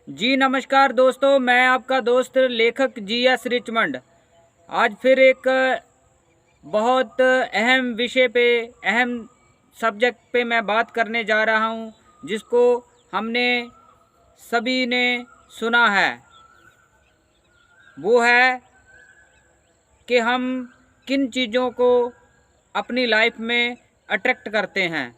जी नमस्कार दोस्तों, मैं आपका दोस्त लेखक GS रिचमंड आज फिर एक बहुत अहम विषय पे, अहम सब्जेक्ट पे मैं बात करने जा रहा हूँ, जिसको हमने सभी ने सुना है। वो है कि हम किन चीज़ों को अपनी लाइफ में अट्रैक्ट करते हैं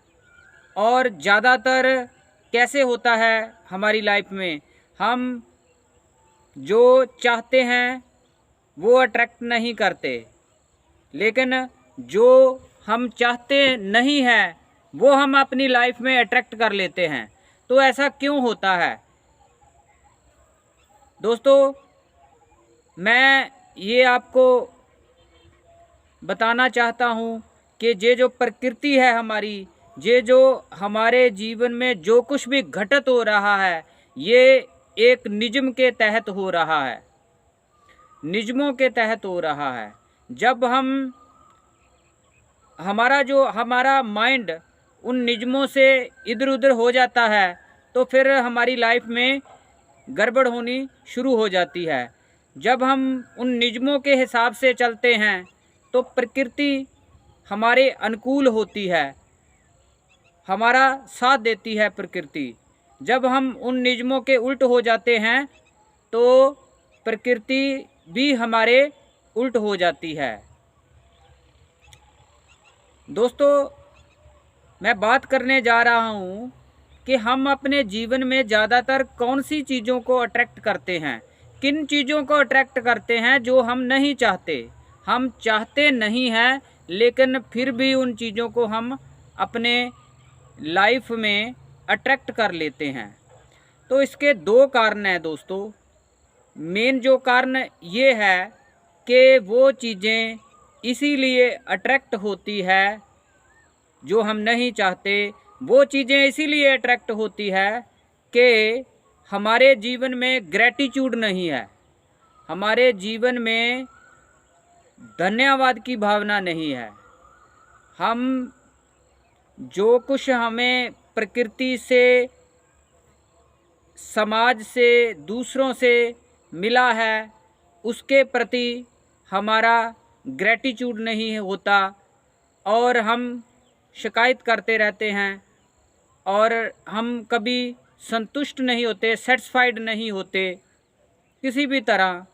और ज़्यादातर कैसे होता है हमारी लाइफ में। हम जो चाहते हैं वो अट्रैक्ट नहीं करते, लेकिन जो हम चाहते नहीं हैं वो हम अपनी लाइफ में अट्रैक्ट कर लेते हैं। तो ऐसा क्यों होता है दोस्तों? मैं ये आपको बताना चाहता हूँ कि ये जो प्रकृति है हमारी, ये जो हमारे जीवन में जो कुछ भी घटित हो रहा है, ये एक नियम के तहत हो रहा है, नियमों के तहत हो रहा है। जब हमारा माइंड उन नियमों से इधर उधर हो जाता है तो फिर हमारी लाइफ में गड़बड़ होनी शुरू हो जाती है। जब हम उन नियमों के हिसाब से चलते हैं तो प्रकृति हमारे अनुकूल होती है, हमारा साथ देती है प्रकृति। जब हम उन नियमों के उल्ट हो जाते हैं तो प्रकृति भी हमारे उल्ट हो जाती है। दोस्तों, मैं बात करने जा रहा हूँ कि हम अपने जीवन में ज़्यादातर कौन सी चीज़ों को अट्रैक्ट करते हैं, किन चीज़ों को अट्रैक्ट करते हैं जो हम नहीं चाहते। हम चाहते नहीं हैं लेकिन फिर भी उन चीज़ों को हम अपने लाइफ में अट्रैक्ट कर लेते हैं। तो इसके दो कारण हैं दोस्तों। मेन जो कारण ये है कि वो चीज़ें इसीलिए अट्रैक्ट होती है जो हम नहीं चाहते, वो चीज़ें इसीलिए अट्रैक्ट होती है कि हमारे जीवन में ग्रैटिट्यूड नहीं है, हमारे जीवन में धन्यवाद की भावना नहीं है। हम जो कुछ हमें प्रकृति से, समाज से, दूसरों से मिला है उसके प्रति हमारा ग्रैटिट्यूड नहीं होता और हम शिकायत करते रहते हैं और हम कभी संतुष्ट नहीं होते, सेटिस्फाइड नहीं होते। किसी भी तरह,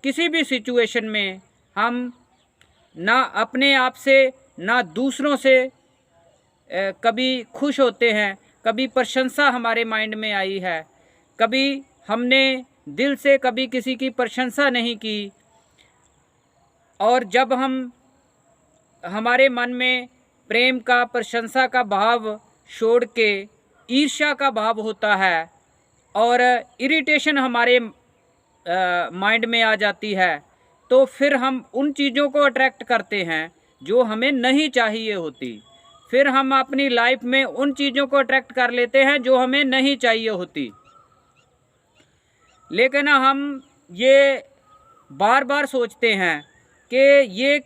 किसी भी सिचुएशन में हम ना अपने आप से ना दूसरों से कभी खुश होते हैं। कभी प्रशंसा हमारे माइंड में आई है, कभी हमने दिल से कभी किसी की प्रशंसा नहीं की। और जब हमारे मन में प्रेम का, प्रशंसा का भाव छोड़ के ईर्ष्या का भाव होता है और इरिटेशन हमारे माइंड में आ जाती है, तो फिर हम उन चीज़ों को अट्रैक्ट करते हैं जो हमें नहीं चाहिए होती। फिर हम अपनी लाइफ में उन चीज़ों को अट्रैक्ट कर लेते हैं जो हमें नहीं चाहिए होती। लेकिन हम ये बार बार सोचते हैं कि ये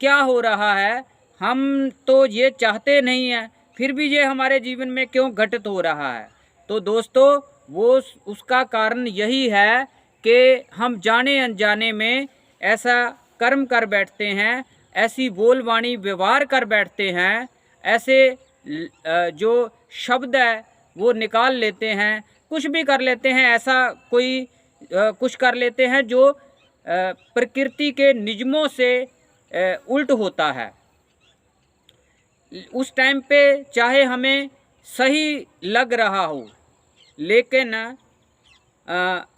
क्या हो रहा है, हम तो ये चाहते नहीं हैं, फिर भी ये हमारे जीवन में क्यों घटित हो रहा है। तो दोस्तों, वो उसका कारण यही है कि हम जाने अनजाने में ऐसा कर्म कर बैठते हैं, ऐसी बोल वाणी व्यवहार कर बैठते हैं, ऐसे जो शब्द है वो निकाल लेते हैं, कुछ भी कर लेते हैं, ऐसा कोई कुछ कर लेते हैं जो प्रकृति के नियमों से उल्ट होता है। उस टाइम पे चाहे हमें सही लग रहा हो, लेकिन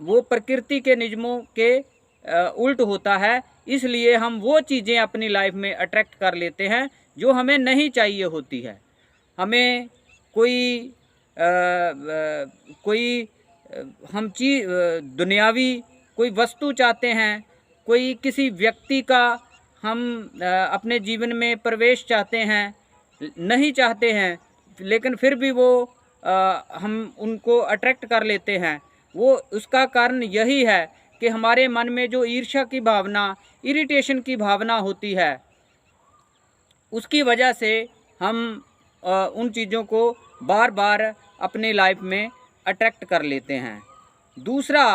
वो प्रकृति के नियमों के उल्ट होता है, इसलिए हम वो चीज़ें अपनी लाइफ में अट्रैक्ट कर लेते हैं जो हमें नहीं चाहिए होती है। हमें कोई हम दुनियावी कोई वस्तु चाहते हैं, कोई किसी व्यक्ति का हम अपने जीवन में प्रवेश चाहते हैं, नहीं चाहते हैं, लेकिन फिर भी वो हम उनको अट्रैक्ट कर लेते हैं। वो उसका कारण यही है कि हमारे मन में जो ईर्ष्या की भावना, इरिटेशन की भावना होती है, उसकी वजह से हम उन चीज़ों को बार बार अपनी लाइफ में अट्रैक्ट कर लेते हैं। दूसरा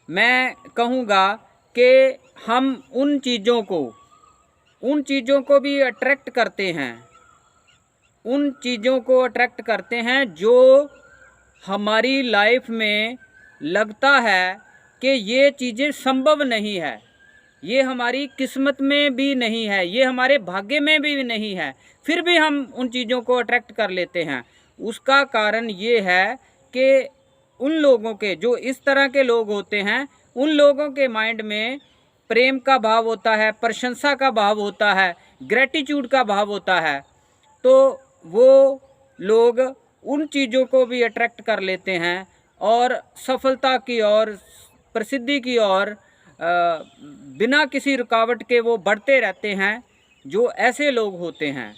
मैं कहूँगा कि हम उन चीज़ों को भी अट्रैक्ट करते हैं, उन चीज़ों को अट्रैक्ट करते हैं जो हमारी लाइफ में लगता है कि ये चीज़ें संभव नहीं है, ये हमारी किस्मत में भी नहीं है, ये हमारे भाग्य में भी नहीं है, फिर भी हम उन चीज़ों को अट्रैक्ट कर लेते हैं। उसका कारण ये है कि उन लोगों के, जो इस तरह के लोग होते हैं, उन लोगों के माइंड में प्रेम का भाव होता है, प्रशंसा का भाव होता है, ग्रेटिट्यूड का भाव होता है। तो वो लोग उन चीज़ों को भी अट्रैक्ट कर लेते हैं और सफलता की ओर, प्रसिद्धि की ओर बिना किसी रुकावट के वो बढ़ते रहते हैं। जो ऐसे लोग होते हैं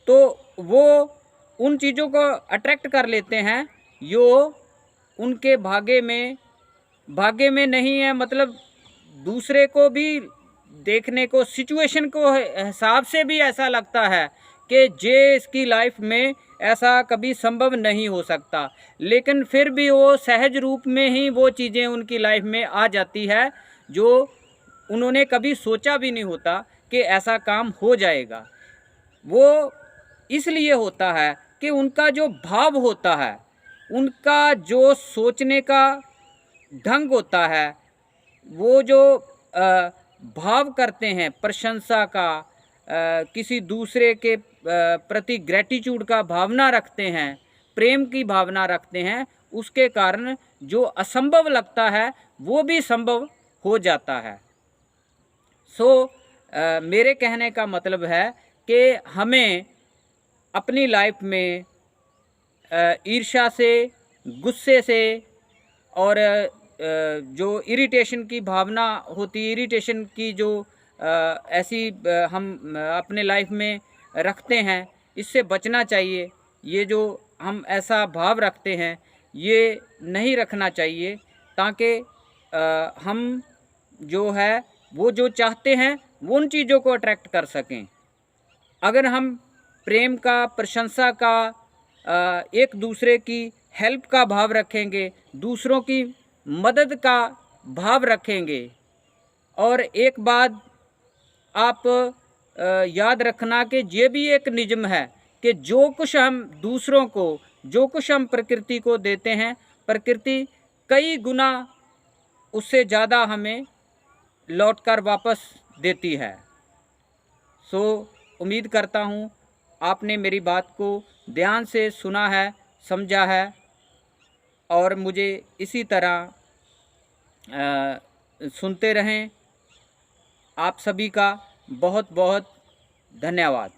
तो वो उन चीज़ों को अट्रैक्ट कर लेते हैं जो उनके भाग्य में नहीं है। मतलब दूसरे को भी देखने को, सिचुएशन को हिसाब से भी ऐसा लगता है कि जे इसकी लाइफ में ऐसा कभी संभव नहीं हो सकता, लेकिन फिर भी वो सहज रूप में ही वो चीज़ें उनकी लाइफ में आ जाती है जो उन्होंने कभी सोचा भी नहीं होता कि ऐसा काम हो जाएगा। वो इसलिए होता है कि उनका जो भाव होता है, उनका जो सोचने का ढंग होता है, वो जो भाव करते हैं प्रशंसा का, किसी दूसरे के प्रति ग्रेटिट्यूड का भावना रखते हैं, प्रेम की भावना रखते हैं, उसके कारण जो असंभव लगता है वो भी संभव हो जाता है। मेरे कहने का मतलब है कि हमें अपनी लाइफ में ईर्ष्या से, गुस्से से और जो इरिटेशन की भावना होती है, इरिटेशन की जो ऐसी हम अपने लाइफ में रखते हैं, इससे बचना चाहिए। ये जो हम ऐसा भाव रखते हैं ये नहीं रखना चाहिए, ताकि हम जो है वो जो चाहते हैं वो उन चीज़ों को अट्रैक्ट कर सकें। अगर हम प्रेम का, प्रशंसा का, एक दूसरे की हेल्प का भाव रखेंगे, दूसरों की मदद का भाव रखेंगे, और एक बात आप याद रखना कि ये भी एक नियम है कि जो कुछ हम दूसरों को, जो कुछ हम प्रकृति को देते हैं, प्रकृति कई गुना उससे ज़्यादा हमें लौटकर वापस देती है। उम्मीद करता हूँ आपने मेरी बात को ध्यान से सुना है, समझा है, और मुझे इसी तरह सुनते रहें। आप सभी का बहुत बहुत धन्यवाद।